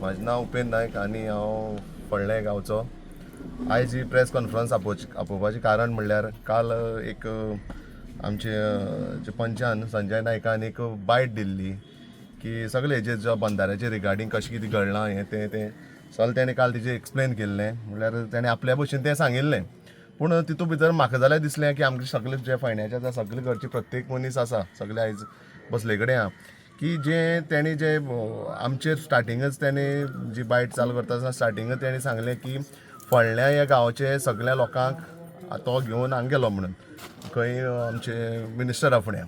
म्हाजें नांव उपेंद्र नायक आनी हांव फोडलें गांवचो. आयज ही प्रेस कॉन्फरन्स आपोवपाचें कारण म्हणल्यार काल एक आमचे जे पंचान संजय नायकान एक बायट दिल्ली की सगळे हेजे जो बंधाऱ्याचे रिगार्डींग कशें कितें घडलां हें तें सगळें तेणें काल तेजें एक्सप्लेन केल्लें. म्हणल्यार तेणें आपल्या भशेन तें सांगिल्लें. पूण तितूंत भितर म्हाका जाल्यार दिसलें की आमचे सगळे जे फायण्याचे सगळे घरचे प्रत्येक मनीस आसा सगळे आयज बसले कडेन आहा की जे तेणी जे आमचेर स्टार्टिंगच तेणी जी बायट चालू करता आसतना स्टार्टिंगच तेणी सांगलें की फोडल्या ह्या गांवचे सगळ्या लोकांक तो घेवन हांगा गेलो म्हणून खंय आमचे मिनिस्टरा फुड्या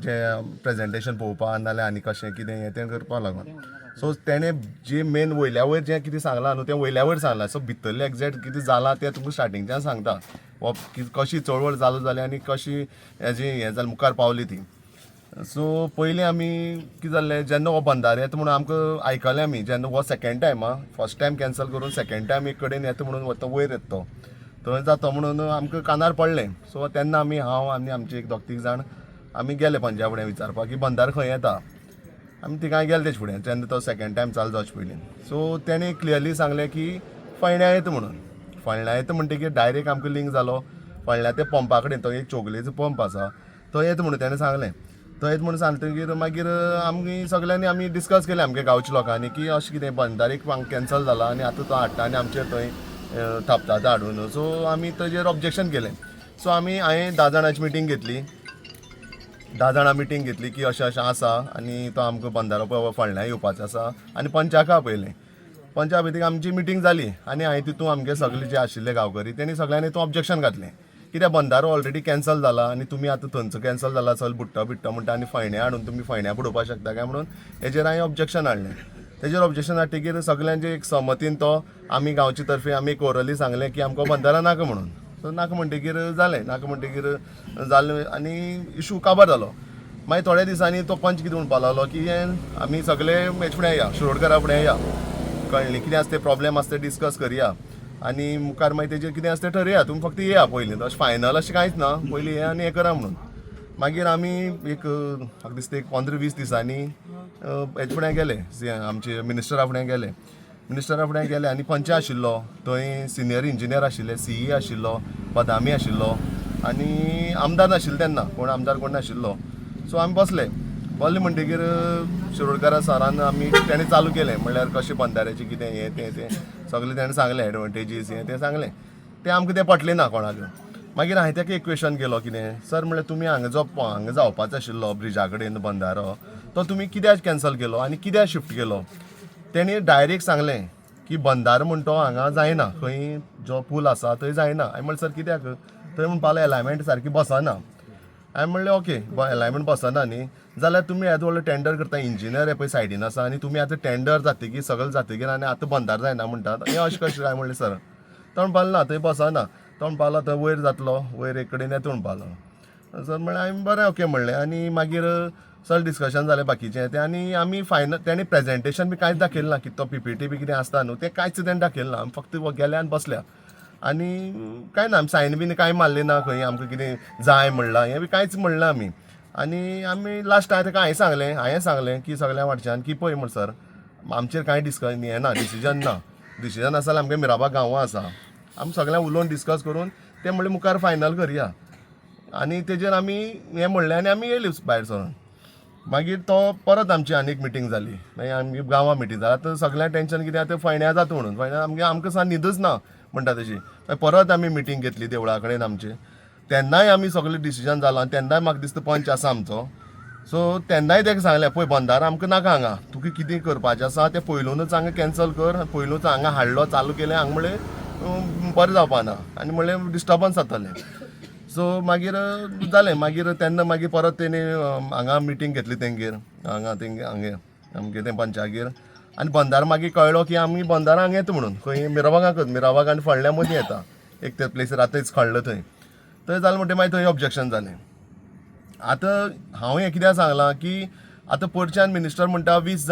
जे प्रेजेंटेशन पळोवपाक नाल्यार आनी कशें कितें हें तें करपाक लागून. सो तेणें जी मेन वयल्या वयर जें कितें सांगलां न्हू तें वयल्या वयर सांगलां. सो भितरलें एक्झॅक्ट कितें जालां तें तुमकां स्टार्टिंगच्यान सांगता वा कशी चळवळ चालू जाली आनी कशी हेजी हें जालें मुखार पावली ती. सो पयलीं आमी कितें जाल्लें जेन्ना हो बंधारो येता म्हणून आमकां आयकलें आमी जेन्ना हो second time first time cancel करून सेकेंड टायम एक कडेन येता म्हणून वता वयर येता तो थंय जाता म्हणून आमकां कानार पडलें. सो तेन्ना आमी हांव आनी आमचे एक दोग तीग जाण आमी गेले पंचा फुडें विचारपाक की बंधारो खंय येता. आमी थिंगां गेले तेजे फुडें जेन्ना तो सेकेंड टायम चालू जावचे पयलीं. सो तेणें क्लियरली सांगलें की फोंड्या येता म्हणून. फोंड्या येता म्हणटकीर डायरेक्ट आमकां लिंक जालो फोंड्या ते पंपा कडेन तो एक चोगलेचो पंप आसा तो येता म्हणून तेणें सांगलें. तो येता म्हणून सांगतकीर मागीर आमी सगळ्यांनी आमी डिस्कस केलें आमगे गांवच्या लोकांनी की अशें कितें बंधारो एक कॅन्सल जाला आनी आतां तो हाडटा आनी आमचेर थंय थापता तो हाडून. सो आमी ताजेर ऑब्जेक्शन केलें. सो हांवें 10 जाणांची मिटींग घेतली. 10 जाणां मिटींग घेतली की अशें अशें आसा आनी तो आमकां बंधारो पळय फोंड्या येवपाचो आसा आनी पंचाक आपयलें. पंचा भितर आमची मिटींग जाली आनी हांवें तितून आमगे सगळे जे आशिल्ले गांवकरी तेणी सगळ्यांनी तो ऑब्जेक्शन घातलें कित्याक बंधारो ऑलरेडी कॅन्सल जाला आनी तुमी आतां थंयचो कॅन्सल जाला चल बुट्टा म्हणटा आनी फोंड्या हाडून तुमी फोंड्या बुडोवपाक शकता काय म्हणून हेजेर हांवें ऑब्जेक्शन हाडलें. तेजेर ऑब्जेक्शन हाडटकीर सगळ्यांचे एक सहमतीन तो आमी गांवचे तर्फे आमी एक ओरली सांगलें की आमकां बंधारो नाका म्हणून. सो नाका म्हणटकीर जालें. नाका म्हणटकीर जालें आनी इशू काबार जालो. मागीर थोड्या दिसांनी तो पंच कितें म्हणपाक लागलो की आमी सगळे हेजे फुडें या शिरोडकरा फुडें या कळ्ळें कितें आसा तें प्रॉब्लेम आसा तें डिस्कस करया आनी मुखार मागीर तेजेर कितें आसा तें ठरया. तुमी फक्त येया पयलीं अशें फायनल अशें कांयच ना पयलीं येया आनी हें करा म्हणून. मागीर आमी एक म्हाका दिसता एक 15-20 दिसांनी हेजे फुडें गेले आमचे मिनिस्टरा फुडें गेले आनी पंच आशिल्लो थंय सिनियर इंजिनियर आशिल्ले CE आशिल्लो बदामी आशिल्लो आनी आमदार नाशिल्लो तेन्ना कोण आमदार कोण नाशिल्लो. सो आमी बसले म्हणटकीर शिरोडकारा सरान आमी तेणें चालू केलें म्हणल्यार कशें बंधाऱ्याचें कितें हें तें सगळें तेणें सांगलें एडवांटेजीस हें तें सांगलें. तें आमकां तें पटलें ना कोणाक. मागीर हांवें ताका एक क्वेश्चन केलो कितें सर म्हणल्यार तुमी हांगा जावपाचो आशिल्लो ब्रिजा कडेन बंधारो तो तुमी कित्याक कॅन्सल केलो आनी कित्याक शिफ्ट केलो. तेणी डायरेक्ट सांगलें की बंधारो म्हण तो हांगा जायना खंय जो पूल आसा थंय जायना. हांवें म्हणलें सर कित्याक थंय म्हणपाक अलायमेंट सारकी बसना. हांवें म्हणलें ओके अलायमेंट बसना न्ही जाल्यार तुमी येदो व्हडलो टेंडर करता इंजिनियर हे पळय सायडीन आसा आनी तुमी आतां टेंडर जातकीर सगळें जातकीर आनी आतां बंधारो जायना म्हणटात हें अशें कशें काय म्हणलें सर. तो म्हणपाक ना थंय बसना. तो म्हणपाक लागलो थंय वयर जातलो वयर एक कडेन येता म्हणपाक लागलो. सर म्हणलें हांवें बरें ओके म्हणलें आनी मागीर चल डिस्कशन जालें बाकीचें तें आनी आमी फायनल तेणी प्रेजेंटेशन बी कांयच दाखयलें ना की तो PPT बी कितें आसता न्हू तें कांयच तेणें दाखयलें ना. आमी फक्त गेले आनी बसल्या आनी कांय ना आमी सायन बीन कांय मारली ना खंय आमकां कितें जाय म्हणलां हें बी कांयच म्हणलें आमी. आनी लास्ट हांवें सांगलें की सगळ्या वाटच्यान की पळय म्हण सर आमचेर कांय हें ना डिसिजन आसा जाल्यार आमगे मिराबाग गांवां आसा आमी सगळ्यांक उलोवन डिस्कस करून तें म्हणलें मुखार फायनल करया. आनी तेजेर आमी हें म्हणलें आनी आमी येयलीं भायर सरून. मागीर तो परत आमची आनी एक मिटींग जाली मागीर आमगे गांवां मिटींग जाली. आतां सगळ्यांक टेंशन कितें आतां फोंड्या जाता म्हणून फोंड्या आमकां सा न्हिदूच ना म्हणटा तशी. परत आमी मिटींग घेतली देवळा कडेन आमचे. तेन्नाय आमी सगळें डिसिजन जालां तेन्नाय म्हाका दिसता पंच आसा आमचो. सो तेन्नाय ताका सांगलें पळय बंधारो आमकां नाका हांगा तुका कितें करपाचें आसा तें पयलूनच हांगा कॅन्सल कर पयलूच हांगा हाडलो चालू केलें हांगा म्हणलें बरें जावपा ना आनी म्हणलें डिस्टर्बन्स जातलें. सो मागीर जालें मागीर तेन्ना मागीर परत तेणी हांगा मिटींग घेतली तेंगेर हांगा आमगे तें पंचागेर आनी बंधारो मागीर कळ्ळो की आमी बंधारो हांगा येता म्हणून खंय मिराबाग आनी फोंड्या मदीं येता एक त्या प्लेसीर आतांच कळ्ळें थंय जालें म्हणटा मागीर थंय ऑब्जेक्शन जालें. आतां हांव हें कित्याक सांगलां की आतां परच्यान मिनिस्टर म्हणटा 20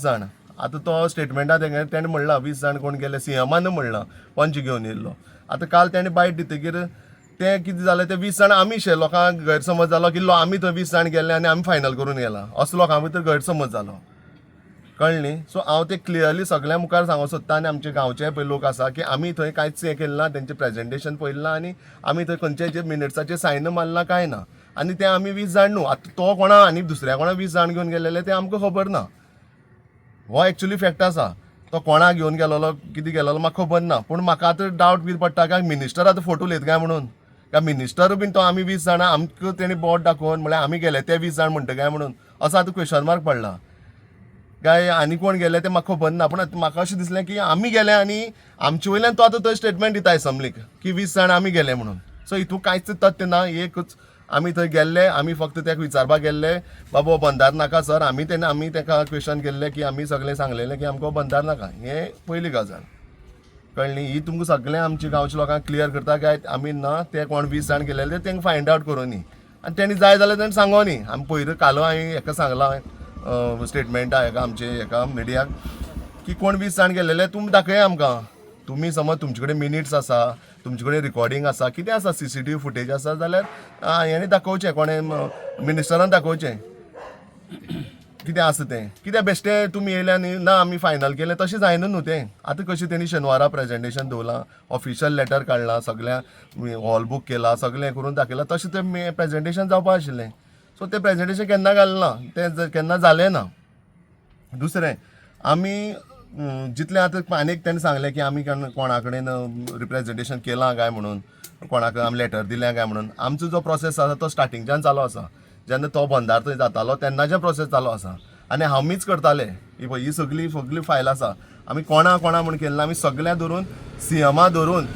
जाण आतां तो स्टेटमेंटान तेणें म्हणलां 20 जाण कोण गेले CMन म्हणलां पंच घेवन येयल्लो. आतां काल तेणें बायट दितकीर तें कितें जालें ते 20 जाण आमीशे लोकांक गैरसमज जालो की आमी थंय 20 जाण गेले आनी आमी फायनल करून गेला असो लोकां भितर गैरसमज जालो कळ्ळें न्ही. सो हांव ते क्लियरली सगळ्या मुखार सांगूंक सोदता आनी आमचे गांवचे पळय लोक आसा की आमी थंय कांयच हें केलें ना, तेंचें प्रेजेंटेशन पळयलें ना आनी आमी थंय खंयच्याचे मिनिट्साचेर सायन मारला काय ना. आनी ते आमी 20 जाण न्हू, आतां तो कोणा आनी दुसऱ्या कोणा 20 जाण घेवन गेलेले ते आमकां खबर ना. हो एक्चुअली फॅक्ट आसा. तो कोणा घेवन गेलोलो कितें गेलोलो म्हाका खबर ना. पूण म्हाका आतां डावट बी पडटा काय मिनिस्टर आतां फोटो उलयता काय म्हणून, काय मिनिस्टर बीन तो आमी 20 जाणां आमकां तेणी बोट दाखोवन म्हळ्यार आमी गेले ते 20 जाण म्हणटा काय म्हणून असो आतां क्वेश्चन मार्क पडला काय आनी कोण गेले ते म्हाका खबर ना. पूण म्हाका अशें दिसलें की आमी गेले आनी आमचे वयल्यान तो आतां थंय स्टेटमेंट दिता एसंब्लीक की 20 जाण आमी गेले म्हणून. सो हितून कांयच तथ्य ना. एकच आमी थंय गेल्ले, आमी फक्त ताका विचारपाक गेल्ले बाबा बंदार नाका सर. आमी ताका क्वेश्चन केल्ले की आमी सगळें सांगलेलें की आमकां बंदार नाका. हें पयली गजाल कळ्ळी. ही तुमकां सगळें आमच्या गांवच्या लोकांक क्लियर करता काय आमी ना ते कोण 20 जाण गेलेले तेंकां फायंड आवट करूं न्ही. आनी तेणी जाय जाल्यार तेणें सांगो न्ही. आमी पयलीं कालो हांवें हेका सांगलां स्टेटमेंटा हेका आमचे हेका मिडियाक की कोण 20 जाण गेलेले तुमी दाखया आमकां. तुमी समज तुमचे कडेन मिनिट्स आसा, तुमचे कडेन रिकॉर्डिंग आसा, कितें आसा CCTV फुटेज आसा जाल्यार हेणी दाखोवचें, कोणें मिनिस्टरान दाखोवचें कितें आसा तें. कित्याक बेश्टें तुमी येयले आनी ना आमी फायनल केलें तशें जायना न्हू तें. आतां कशें तेणी शेनवारा प्रेजेंटेशन दवरलां, ऑफिशियल लेटर काडलां, सगळ्या हॉल बूक केला, सगळें करून दाखयलां, तशें तें प्रेजेंटेशन जावपा आशिल्लें. सो तें प्रेजेंटेशन केन्ना घालना, तें केन्ना जालें ना. दुसरें आमी जितलें आतां आनीक तेणें सांगलें की आमी कोणा कडेन रिप्रेजेंटेशन केलां काय म्हणून, कोणाक आमी लेटर दिलें काय म्हणून. आमचो जो प्रोसेस आसा तो स्टार्टिंगच्यान चालू आसा. जेन्ना तो बंदार थंय जातालो तेन्नाचे प्रोसेस चालू आसा आनी आमीच करताले. ही सगळी फायल आसा. आमी कोणा म्हूण केलें ना. आमी सगळ्या धरून CMा धरून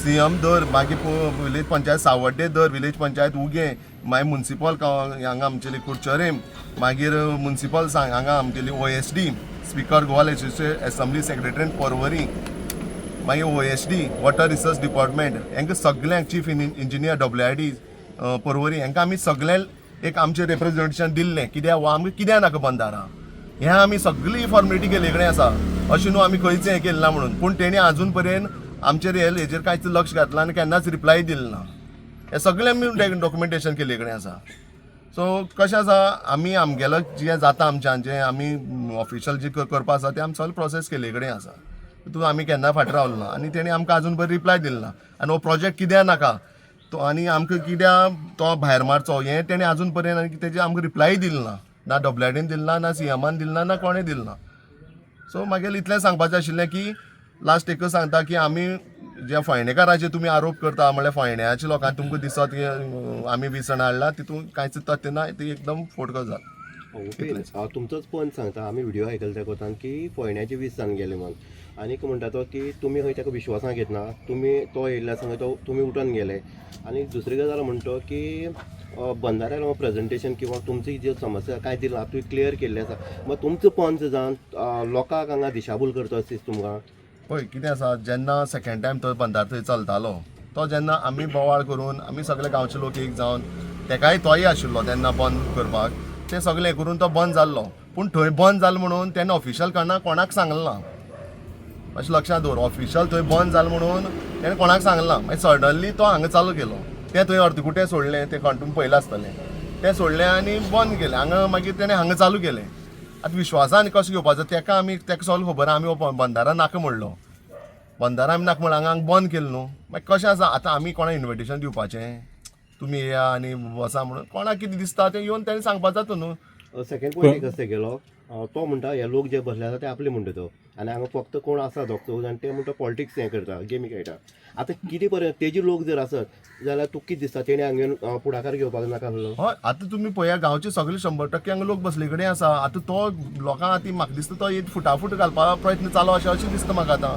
CM धर, मागीर विलेज पंचायत सावड्डे धर, विलेज पंचायत उगे, मागीर मुन्सिपल हांगा आमचेली कुडचरेम, मागीर मुन्सिपल हांगा आमगेली OSD speaker Goa legislative assembly secretary Porvorim, मागीर OSD वॉटर रिसोर्स डिपार्टमेंट, हांकां सगळ्यांक चीफ इंजिनियर WID पर्वरी, हांकां आमी सगळें एक आमचें रिप्रेजेंटेशन दिल्लें. कित्याक आमकां कित्याक नाका बंदारा हें आमी सगळी फॉर्मेलिटी केले कडेन आसा. अशें न्हू आमी खंयच हें केलें ना म्हणून. पूण तेणी आजून पर्यंत आमचेर हेजेर कांयच लक्ष घातलां आनी केन्नाच रिप्लाय दिलें ना. हें सगळें आमी डॉक्युमेंटेशन केले कडेन आसा. सो कशें आसा आमी आमगेलो जें जाता आमच्यान जें आमी ऑफिशियल जी करपा आसा तें आमी सगळें प्रोसेस केले कडेन आसा. तितून आमी केन्ना फाटी रावलो ना आनी तेणी आमकां आजून पर्यंत रिप्लाय दिलो ना. आनी हो प्रोजेक्ट कित्याक नाका तो आनी आमकां कित्याक तो भायर मारचो हें तेणी आजून पर्यंत आनी तेजें आमकां रिप्लाय दिलो ना. ना WIDन दिलो ना, ना CMान दिलो ना, ना कोणें दिलो ना. सो म्हागेलें इतलें सांगपाचें आशिल्लें की लास्ट एकच सांगता की आमी जे फोंडेकाराचे तुमी आरोप करता म्हळ्यार फोंड्याच्या लोकांक तुमकां दिसता की आमी 20 जाणां हाडला, तितून कांयच तथ्य ना. ती एकदम फोट गजाल. हांव तुमचोच पॉयंट सांगता. आमी व्हिडिओ आयकले त्या कोतान की फोंड्याचे 20 जाण गेले म्हणून. आनीक म्हणटा तो की तुमी खंय ताका विश्वासांत घेतना, तुमी तो येयल्ल्या संग तो तुमी उठून गेले. आनी दुसरी गजाल म्हणटा की बंदाऱ्यार हांव प्रेजेंटेशन किंवा तुमची जी समस्या काय दिला तुवें क्लियर केल्ली आसा, मग तुमचो पंच जावन लोकांक हांगा दिशाभूल करता अशें तुमकां पळय कितें आसा. जेन्ना सेकंड टायम तो बंदार थंय चलतालो तो जेन्ना आमी बोवाळ करून आमी सगळे गांवचे लोक एक जावन तेकाय तोय आशिल्लो तेन्ना बंद करपाक, तें सगळें करून तो बंद जाल्लो. पूण थंय बंद जालो म्हणून तेन्ना ऑफिशियल कोणाक सांगलें ना. अशें लक्षांत दवर. ऑफिशियल थंय बंद जालें म्हणून तेणें कोणाक सांगलें ना. मागीर सडनली तो हांगा चालू केलो. तें थंय अर्दकुटें सोडलें, तें तुमी पयलें आसतलें, तें सोडलें आनी बंद केलें. हांगा मागीर तेणें हांगा चालू केलें. आतां विश्वासान कशें घेवपाचो तेका सगळें खबर. आमी बंदारा नाका म्हणलो, बंदारा आमी नाका म्हणून हांगा बंद केलें न्हू. मागीर कशें आसा आतां आमी कोणाक इन्विटेशन दिवपाचें तुमी येया आनी वसा म्हणून कोणाक कितें दिसता तें येवन तेणें सांगपाक जाता न्हू. सेकंड पॉयंट कसो गेलो तो म्हणटा हे लोक जे बसले आसा ते आपले म्हणटा तो, आनी हांगा फक्त कोण आसा दोग जाण ते म्हणटा पॉलिटिक्स हें करता, गेमी खेळटा. आतां कितें पर्यंत तेजे लोक जर आसत जाल्यार तुका कितें दिसता तेणी हांगा पुढाकार घेवपाक नाका आसलो? हय आतां तुमी पळया गांवचे सगळे 100% हांगा लोक बसले कडेन आसा. आतां तो लोकांक आतां म्हाका दिसता तो एक फुटाफूट घालपाक प्रयत्न चालू अशें दिसता म्हाका. आतां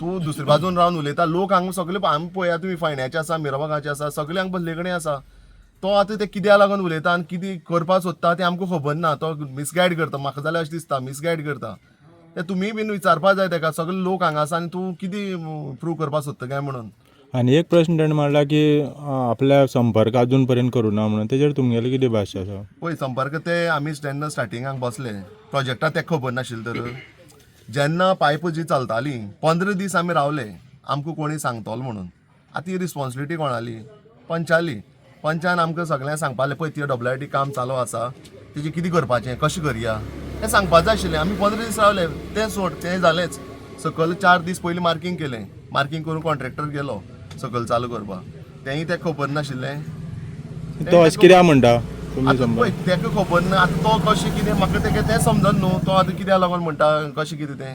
तूं दुसरे बाजून रावन उलयता लोक हांगा सगळे आमी पळया तुमी फोंड्याचे आसा, मिरवागाचे आसा, सगळे हांगा बसले कडेन आसा. तो आतां ते कित्याक लागून उलयता आनी कितें करपाक सोदता तें आमकां खबर ना. तो मिसगायड करता म्हाका जाल्यार अशें दिसता, मिसगायड करता. तें तुमी बीन विचारपाक जाय तेका सगळे लोक हांगा आसा आनी तूं कितें प्रूव करपाक सोदता काय म्हणून. आनी एक प्रश्न ताणें मांडला की आपल्या संपर्क अजून पर्यंत करूं ना म्हणून. तेजेर तुमगेली कितें भाश्य आसा? पळय संपर्क ते आमी जेन्ना स्टार्टिंगाक बसले प्रोजेक्टाक तेका खबर नाशिल्लें. तर जेन्ना पायप जी चलताली 15 दीस आमी रावले आमकां कोणी सांगतलो म्हणून. आतां ही रिस्पॉन्सिबिलिटी कोणाली? पंचाली. पंचान आमकां सगळ्यांक सांगपालें पळय ती WID काम चालू आसा, तेजें कितें करपाचें, कशें करया. हें सांगपाक जाय आशिल्लें. आमी 15 दीस रावले, तें सोड, तें जालेंच. सकयल 4 दीस पयलीं मार्कींग केलें, मार्कींग करून कॉन्ट्रॅक्टर गेलो सकयल चालू करपाक. तेंय तेका खबर नाशिल्लें. तो अशें कित्याक म्हणटा तुमी आतां समज पळय तेका खबर ना, आतां तो कशें कितें म्हाका तेका तें समजन न्हू, तो आतां कित्याक लागून म्हणटा कशें कितें तें.